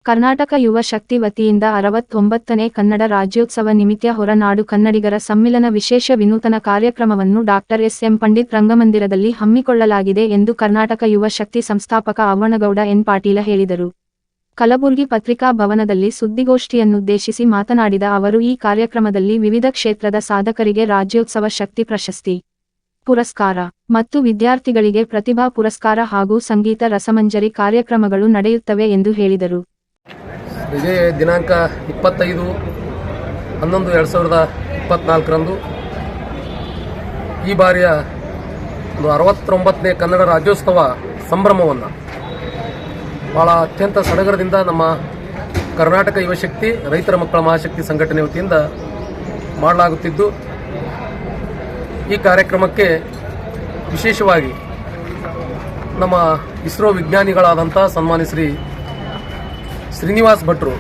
ಕರ್ನಾಟಕ ಯುವ ಶಕ್ತಿ ವತಿಯಿಂದ 69ನೇ ಕನ್ನಡ ರಾಜ್ಯೋತ್ಸವ ನಿಮಿತ್ತ ಹೊರನಾಡು ಕನ್ನಡಿಗರ ಸಮ್ಮಿಲನ ವಿಶೇಷ ವಿನೂತನ ಕಾರ್ಯಕ್ರಮವನ್ನು ಡಾ. ಎಸ್. ಎಂ. ಪಂಡಿತ್ ರಂಗಮಂದಿರದಲ್ಲಿ ಹಮ್ಮಿಕೊಳ್ಳಲಾಗಿದೆ ಎಂದು ಕರ್ನಾಟಕ ಯುವ ಶಕ್ತಿ ಸಂಸ್ಥಾಪಕ ಅವ್ವನಗೌಡ ಎನ್. ಪಾಟೀಲ ಹೇಳಿದರು. ಕಲಬುರಗಿ ಪತ್ರಿಕಾ ಭವನದಲ್ಲಿ ಸುದ್ದಿಗೋಷ್ಠಿಯನ್ನುದ್ದೇಶಿಸಿ ಮಾತನಾಡಿದ ಅವರು, ಈ ಕಾರ್ಯಕ್ರಮದಲ್ಲಿ ವಿವಿಧ ಕ್ಷೇತ್ರದ ಸಾಧಕರಿಗೆ ರಾಜ್ಯೋತ್ಸವ ಶಕ್ತಿ ಪ್ರಶಸ್ತಿ, ಪುರಸ್ಕಾರ ಮತ್ತು ವಿದ್ಯಾರ್ಥಿಗಳಿಗೆ ಪ್ರತಿಭಾ ಪುರಸ್ಕಾರ ಹಾಗೂ ಸಂಗೀತ ರಸಮಂಜರಿ ಕಾರ್ಯಕ್ರಮಗಳು ನಡೆಯುತ್ತವೆ ಎಂದು ಹೇಳಿದರು. ಇದೇ ದಿನಾಂಕ 25/11/2024 ಈ ಬಾರಿಯ 69ನೇ ಕನ್ನಡ ರಾಜ್ಯೋತ್ಸವ ಸಂಭ್ರಮವನ್ನು ಭಾಳ ಅತ್ಯಂತ ಸಡಗರದಿಂದ ನಮ್ಮ ಕರ್ನಾಟಕ ಯುವಶಕ್ತಿ ರೈತರ ಮಕ್ಕಳ ಮಹಾಶಕ್ತಿ ಸಂಘಟನೆ ವತಿಯಿಂದ ಮಾಡಲಾಗುತ್ತಿದ್ದು, ಈ ಕಾರ್ಯಕ್ರಮಕ್ಕೆ ವಿಶೇಷವಾಗಿ ನಮ್ಮ ಇಸ್ರೋ ವಿಜ್ಞಾನಿಗಳಾದಂಥ ಸನ್ಮಾನ್ಯ ಶ್ರೀ ಶ್ರೀನಿವಾಸ್ ಭಟ್ರು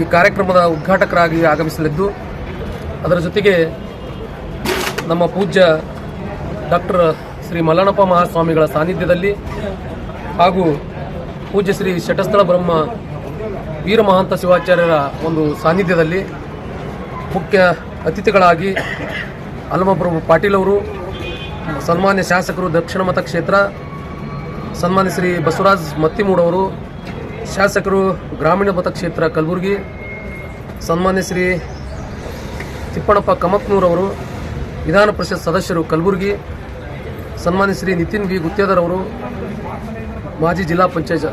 ಈ ಕಾರ್ಯಕ್ರಮದ ಉದ್ಘಾಟಕರಾಗಿ ಆಗಮಿಸಲಿದ್ದು, ಅದರ ಜೊತೆಗೆ ನಮ್ಮ ಪೂಜ್ಯ ಡಾಕ್ಟರ್ ಶ್ರೀ ಮಲ್ಲಣ್ಣಪ್ಪ ಮಹಾಸ್ವಾಮಿಗಳ ಸಾನ್ನಿಧ್ಯದಲ್ಲಿ ಹಾಗೂ ಪೂಜ್ಯ ಶ್ರೀ ಶಟಸ್ಥಳ ಬ್ರಹ್ಮ ವೀರ ಮಹಾಂತ ಶಿವಾಚಾರ್ಯರ ಒಂದು ಸಾನ್ನಿಧ್ಯದಲ್ಲಿ ಮುಖ್ಯ ಅತಿಥಿಗಳಾಗಿ ಹನುಮಪ್ರಭು ಪಾಟೀಲ್ ಅವರು, ಸನ್ಮಾನ್ಯ ಶಾಸಕರು ದಕ್ಷಿಣ ಮತಕ್ಷೇತ್ರ ಸನ್ಮಾನ್ಯ ಶ್ರೀ ಬಸವರಾಜ್ ಮತ್ತಿಮೂಡವರು, ಶಾಸಕರು ಗ್ರಾಮೀಣ ಮತಕ್ಷೇತ್ರ ಕಲಬುರಗಿ ಸನ್ಮಾನ್ಯ ಶ್ರೀ ತಿಪ್ಪಣಪ್ಪ ಕಮಕ್ನೂರವರು, ವಿಧಾನ ಪರಿಷತ್ ಸದಸ್ಯರು ಕಲಬುರಗಿ ಸನ್ಮಾನ್ಯ ಶ್ರೀ ನಿತಿನ್ ವಿ ಗುತ್ತೇದಾರ್ ಮಾಜಿ ಜಿಲ್ಲಾ ಪಂಚಾಯತ್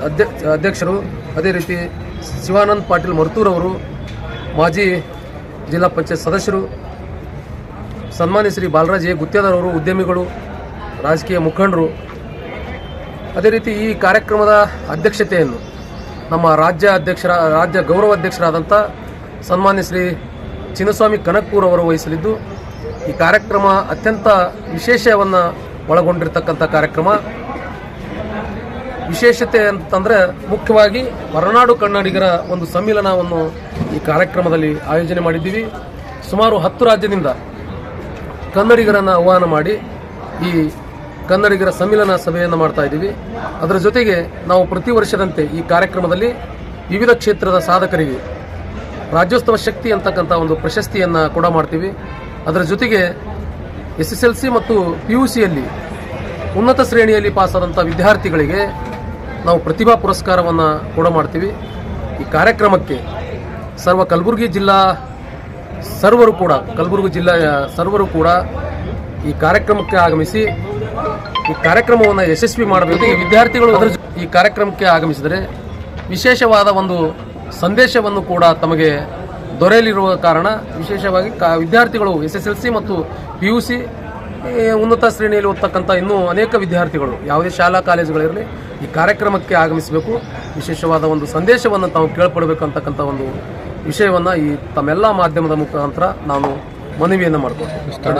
ಅಧ್ಯಕ್ಷರು, ಅದೇ ರೀತಿ ಶಿವಾನಂದ್ ಪಾಟೀಲ್ ಮರ್ತೂರವರು ಮಾಜಿ ಜಿಲ್ಲಾ ಪಂಚಾಯತ್ ಸದಸ್ಯರು, ಸನ್ಮಾನ್ಯ ಶ್ರೀ ಬಾಲರಾಜ್ ಎ ಗುತ್ತೇದಾರ್ ಅವರು ಉದ್ಯಮಿಗಳು, ರಾಜಕೀಯ ಮುಖಂಡರು. ಅದೇ ರೀತಿ ಈ ಕಾರ್ಯಕ್ರಮದ ಅಧ್ಯಕ್ಷತೆಯನ್ನು ನಮ್ಮ ರಾಜ್ಯ ಗೌರವ ಅಧ್ಯಕ್ಷರಾದಂಥ ಸನ್ಮಾನ್ಯ ಶ್ರೀ ಚಿನ್ನಸ್ವಾಮಿ ಕನಕಪುರ್ ಅವರು ವಹಿಸಲಿದ್ದು, ಈ ಕಾರ್ಯಕ್ರಮ ಅತ್ಯಂತ ವಿಶೇಷವನ್ನು ಒಳಗೊಂಡಿರ್ತಕ್ಕಂಥ ಕಾರ್ಯಕ್ರಮ. ವಿಶೇಷತೆ ಅಂತಂದರೆ ಮುಖ್ಯವಾಗಿ ಹೊರನಾಡು ಕನ್ನಡಿಗರ ಒಂದು ಸಮ್ಮಿಲನವನ್ನು ಈ ಕಾರ್ಯಕ್ರಮದಲ್ಲಿ ಆಯೋಜನೆ ಮಾಡಿದ್ದೀವಿ. ಸುಮಾರು 10 ರಾಜ್ಯದಿಂದ ಕನ್ನಡಿಗರನ್ನು ಆಹ್ವಾನ ಮಾಡಿ ಈ ಕನ್ನಡಿಗರ ಸಮ್ಮಿಲನ ಸಭೆಯನ್ನು ಮಾಡ್ತಾ ಇದ್ದೀವಿ. ಅದರ ಜೊತೆಗೆ ನಾವು ಪ್ರತಿ ವರ್ಷದಂತೆ ಈ ಕಾರ್ಯಕ್ರಮದಲ್ಲಿ ವಿವಿಧ ಕ್ಷೇತ್ರದ ಸಾಧಕರಿಗೆ ರಾಜ್ಯೋತ್ಸವ ಶಕ್ತಿ ಅಂತಕ್ಕಂಥ ಒಂದು ಪ್ರಶಸ್ತಿಯನ್ನು ಕೂಡ ಮಾಡ್ತೀವಿ. ಅದರ ಜೊತೆಗೆ SSLC ಮತ್ತು PUCಯಲ್ಲಿ ಉನ್ನತ ಶ್ರೇಣಿಯಲ್ಲಿ ಪಾಸಾದಂಥ ವಿದ್ಯಾರ್ಥಿಗಳಿಗೆ ನಾವು ಪ್ರತಿಭಾ ಪುರಸ್ಕಾರವನ್ನು ಕೂಡ ಮಾಡ್ತೀವಿ. ಈ ಕಾರ್ಯಕ್ರಮಕ್ಕೆ ಕಲಬುರಗಿ ಜಿಲ್ಲೆಯ ಸರ್ವರು ಕೂಡ ಈ ಕಾರ್ಯಕ್ರಮಕ್ಕೆ ಆಗಮಿಸಿ ಈ ಕಾರ್ಯಕ್ರಮವನ್ನು ಯಶಸ್ವಿ ಮಾಡಬೇಕು. ವಿದ್ಯಾರ್ಥಿಗಳು ಈ ಕಾರ್ಯಕ್ರಮಕ್ಕೆ ಆಗಮಿಸಿದರೆ ವಿಶೇಷವಾದ ಒಂದು ಸಂದೇಶವನ್ನು ಕೂಡ ತಮಗೆ ದೊರೆಯಲಿರುವ ಕಾರಣ ವಿಶೇಷವಾಗಿ ವಿದ್ಯಾರ್ಥಿಗಳು SSLC ಮತ್ತು PUC ಉನ್ನತ ಶ್ರೇಣಿಯಲ್ಲಿ ಓದ್ತಕ್ಕಂಥ ಇನ್ನೂ ಅನೇಕ ವಿದ್ಯಾರ್ಥಿಗಳು ಯಾವುದೇ ಶಾಲಾ ಕಾಲೇಜುಗಳಿರಲಿ ಈ ಕಾರ್ಯಕ್ರಮಕ್ಕೆ ಆಗಮಿಸಬೇಕು. ವಿಶೇಷವಾದ ಒಂದು ಸಂದೇಶವನ್ನು ತಾವು ಕೇಳ್ಪಡಬೇಕು ಅಂತಕ್ಕಂಥ ಒಂದು ವಿಷಯವನ್ನು ಈ ತಮ್ಮೆಲ್ಲ ಮಾಧ್ಯಮದ ಮುಖಾಂತರ ನಾನು ಮನವಿಯನ್ನು ಮಾಡ್ಕೊಳ್ತೀನಿ.